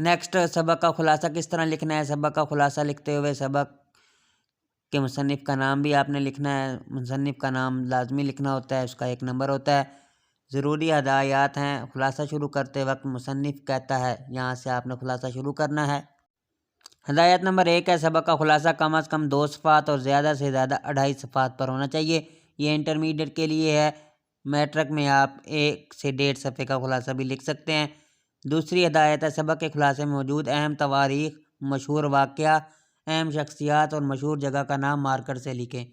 Next, سبق کا خلاصہ کس طرح لکھنا ہے؟ سبق کا خلاصہ لکھتے ہوئے سبق کے مصنف کا نام بھی آپ نے لکھنا ہے۔ مصنف کا نام لازمی لکھنا ہوتا ہے، اس کا 1 نمبر ہوتا ہے۔ ضروری ہدایات ہیں، خلاصہ شروع کرتے وقت مصنف کہتا ہے یہاں سے آپ نے خلاصہ شروع کرنا ہے۔ ہدایت نمبر 1 ہے، سبق کا خلاصہ کم از کم 2 صفحات اور زیادہ سے زیادہ 2.5 صفحات پر ہونا چاہیے۔ یہ انٹرمیڈیٹ کے لیے ہے، میٹرک میں آپ 1 سے 1.5 صفحے کا خلاصہ بھی لکھ سکتے ہیں۔ دوسری ہدایت ہے، سبق کے خلاصے میں موجود اہم تواریخ، مشہور واقعہ، اہم شخصیات اور مشہور جگہ کا نام مارکر سے لکھیں۔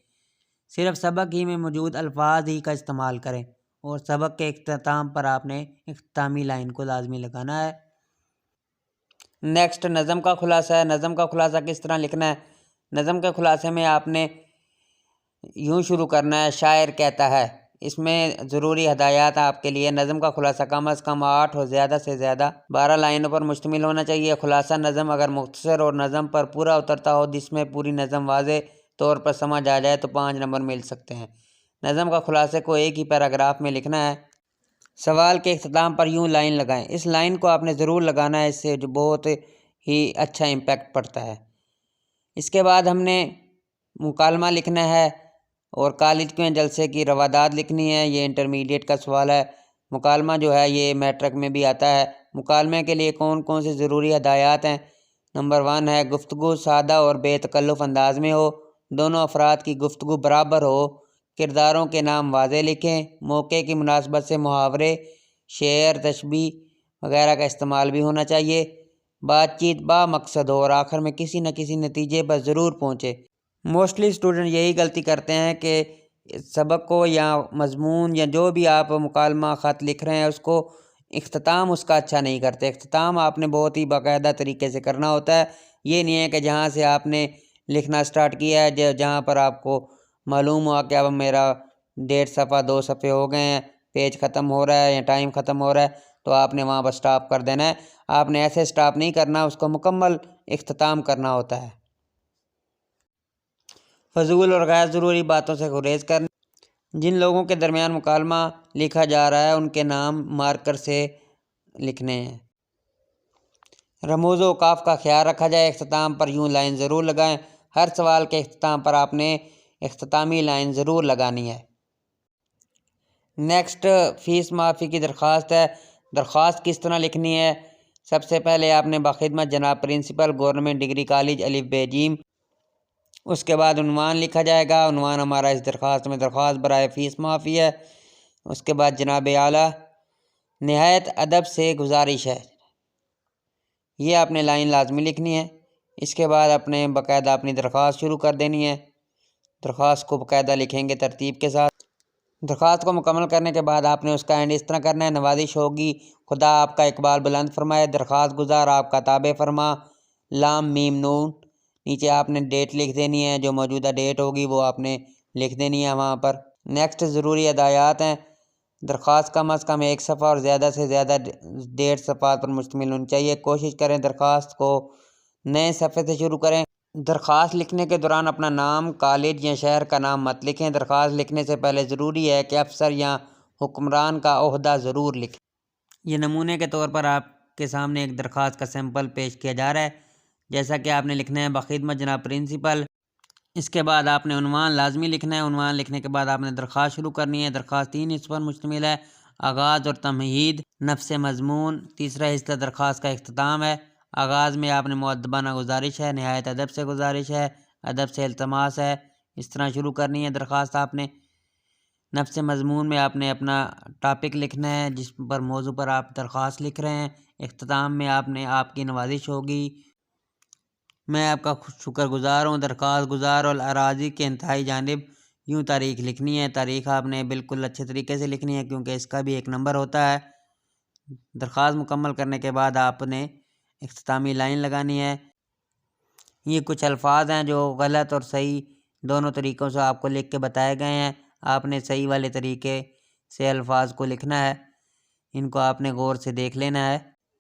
صرف سبق ہی میں موجود الفاظ ہی کا استعمال کریں، اور سبق کے اختتام پر آپ نے اختتامی لائن کو لازمی لگانا ہے۔ نیکسٹ، نظم کا خلاصہ ہے۔ نظم کا خلاصہ کس طرح لکھنا ہے؟ نظم کے خلاصے میں آپ نے یوں شروع کرنا ہے، شاعر کہتا ہے۔ اس میں ضروری ہدایات آپ کے لیے، نظم کا خلاصہ کم از کم 8 اور زیادہ سے زیادہ 12 لائنوں پر مشتمل ہونا چاہیے۔ خلاصہ نظم اگر مختصر اور نظم پر پورا اترتا ہو، جس میں پوری نظم واضح طور پر سمجھ آ جائے، تو 5 نمبر مل سکتے ہیں۔ نظم کا خلاصے کو ایک ہی پیراگراف میں لکھنا ہے۔ سوال کے اختتام پر یوں لائن لگائیں۔ اس لائن کو آپ نے ضرور لگانا ہے، اس سے جو بہت ہی اچھا امپیکٹ پڑتا ہے۔ اس کے بعد ہم نے مکالمہ لکھنا ہے، اور کالج کے جلسے کی روادات لکھنی ہے۔ یہ انٹرمیڈیٹ کا سوال ہے۔ مکالمہ جو ہے یہ میٹرک میں بھی آتا ہے۔ مکالمے کے لیے کون کون سے ضروری ہدایات ہیں؟ نمبر 1 ہے، گفتگو سادہ اور بے تکلف انداز میں ہو، دونوں افراد کی گفتگو برابر ہو، کرداروں کے نام واضح لکھیں، موقع کی مناسبت سے محاورے، شعر، تشبیہ وغیرہ کا استعمال بھی ہونا چاہیے، بات چیت با مقصد ہو، اور آخر میں کسی نہ کسی نتیجے پر ضرور پہنچے۔ موسٹلی اسٹوڈنٹ یہی غلطی کرتے ہیں کہ سبق کو یا مضمون یا جو بھی آپ مکالمہ خط لکھ رہے ہیں اس کو اختتام اس کا اچھا نہیں کرتے۔ اختتام آپ نے بہت ہی باقاعدہ طریقے سے کرنا ہوتا ہے۔ یہ نہیں ہے کہ جہاں سے آپ نے لکھنا سٹارٹ کیا ہے، جہاں پر آپ کو معلوم ہوا کہ اب میرا 1.5 صفحہ 2 صفحے ہو گئے ہیں، پیج ختم ہو رہا ہے یا ٹائم ختم ہو رہا ہے، تو آپ نے وہاں پر سٹاپ کر دینا ہے۔ آپ نے ایسے سٹاپ نہیں کرنا، اس کو مکمل اختتام کرنا ہوتا ہے۔ فضول اور غیر ضروری باتوں سے گریز کرنا۔ جن لوگوں کے درمیان مکالمہ لکھا جا رہا ہے ان کے نام مارکر سے لکھنے ہیں۔ رموز و اوقاف کا خیال رکھا جائے۔ اختتام پر یوں لائن ضرور لگائیں۔ ہر سوال کے اختتام پر آپ نے اختتامی لائن ضرور لگانی ہے۔ نیکسٹ، فیس معافی کی درخواست ہے۔ درخواست کس طرح لکھنی ہے؟ سب سے پہلے آپ نے بخدمت جناب پرنسپل گورنمنٹ ڈگری کالج ا ب ج، اس کے بعد عنوان لکھا جائے گا۔ عنوان ہمارا اس درخواست میں درخواست برائے فیس معافی ہے۔ اس کے بعد جناب اعلیٰ نہایت ادب سے گزارش ہے، یہ آپ نے لائن لازمی لکھنی ہے۔ اس کے بعد اپنے باقاعدہ اپنی درخواست شروع کر دینی ہے۔ درخواست کو باقاعدہ لکھیں گے ترتیب کے ساتھ۔ درخواست کو مکمل کرنے کے بعد آپ نے اس کا اینڈ اس طرح کرنا ہے، نوازش ہوگی خدا آپ کا اقبال بلند فرمائے، درخواست گزار آپ کا تابع فرما، لام میم نون۔ نیچے آپ نے ڈیٹ لکھ دینی ہے، جو موجودہ ڈیٹ ہوگی وہ آپ نے لکھ دینی ہے وہاں پر۔ نیکسٹ، ضروری ہدایات ہیں۔ درخواست کم از کم 1 صفحہ اور زیادہ سے زیادہ 1.5 صفحات پر مشتمل ہونی چاہیے۔ کوشش کریں درخواست کو نئے صفحے سے شروع کریں۔ درخواست لکھنے کے دوران اپنا نام، کالج یا شہر کا نام مت لکھیں۔ درخواست لکھنے سے پہلے ضروری ہے کہ افسر یا حکمران کا عہدہ ضرور لکھیں۔ یہ نمونے کے طور پر آپ کے سامنے ایک درخواست کا سیمپل پیش کیا جا رہا ہے۔ جیسا کہ آپ نے لکھنا ہے بخدمت جناب پرنسپل، اس کے بعد آپ نے عنوان لازمی لکھنا ہے۔ عنوان لکھنے کے بعد آپ نے درخواست شروع کرنی ہے۔ درخواست 3 حصوں پر مشتمل ہے، آغاز اور تمہید، نفس مضمون۔ تیسرا حصہ درخواست کا اختتام ہے۔ آغاز میں آپ نے مؤدبانہ گزارش ہے، نہایت ادب سے گزارش ہے، ادب سے التماس ہے، اس طرح شروع کرنی ہے درخواست آپ نے۔ نفس مضمون میں آپ نے اپنا ٹاپک لکھنا ہے، جس پر موضوع پر آپ درخواست لکھ رہے ہیں۔ اختتام میں آپ کی نوازش ہوگی، میں آپ کا شکر گزار ہوں، درخواست گزار اور اراضی کے انتہائی جانب یوں تاریخ لکھنی ہے۔ تاریخ آپ نے بالکل اچھے طریقے سے لکھنی ہے، کیونکہ اس کا بھی 1 نمبر ہوتا ہے۔ درخواست مکمل کرنے کے بعد آپ نے اختتامی لائن لگانی ہے۔ یہ کچھ الفاظ ہیں جو غلط اور صحیح دونوں طریقوں سے آپ کو لکھ کے بتائے گئے ہیں۔ آپ نے صحیح والے طریقے سے الفاظ کو لکھنا ہے، ان کو آپ نے غور سے دیکھ لینا ہے۔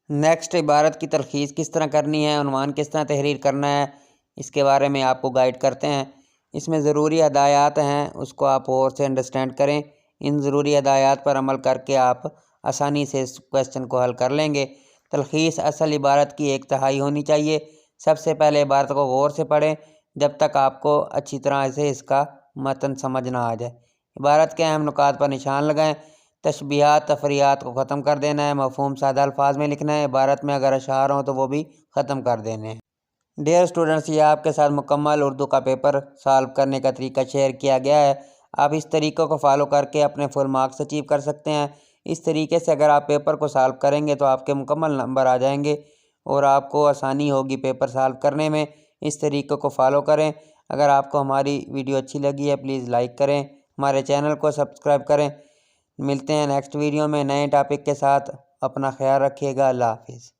نیکسٹ، عبارت کی تلخیص کس طرح کرنی ہے، عنوان کس طرح تحریر کرنا ہے، اس کے بارے میں آپ کو گائیڈ کرتے ہیں۔ اس میں ضروری ہدایات ہیں، اس کو آپ اور سے انڈرسٹینڈ کریں۔ ان ضروری ہدایات پر عمل کر کے آپ آسانی سے اس کویسچن کو حل کر لیں گے۔ تلخیص اصل عبارت کی 1/3 ہونی چاہیے۔ سب سے پہلے عبارت کو غور سے پڑھیں جب تک آپ کو اچھی طرح سے اس کا متن سمجھ نہ آ جائے۔ عبارت کے اہم نکات پر نشان لگائیں۔ تشبیہات تفریحات کو ختم کر دینا ہے۔ مفہوم سادہ الفاظ میں لکھنا ہے۔ عبارت میں اگر اشعار ہوں تو وہ بھی ختم کر دینے ہیں۔ ڈیئر اسٹوڈنٹس، یہ آپ کے ساتھ مکمل اردو کا پیپر سالو کرنے کا طریقہ شیئر کیا گیا ہے۔ آپ اس طریقے کو فالو کر کے اپنے فل مارکس اچیو کر سکتے ہیں۔ اس طریقے سے اگر آپ پیپر کو سالو کریں گے تو آپ کے مکمل نمبر آ جائیں گے اور آپ کو آسانی ہوگی پیپر سالو کرنے میں۔ اس طریقے کو فالو کریں۔ اگر آپ کو ہماری ویڈیو اچھی لگی ہے پلیز لائک کریں، ہمارے چینل کو سبسکرائب کریں۔ ملتے ہیں نیکسٹ ویڈیو میں نئے ٹاپک کے ساتھ۔ اپنا خیال رکھیے گا۔ اللہ حافظ۔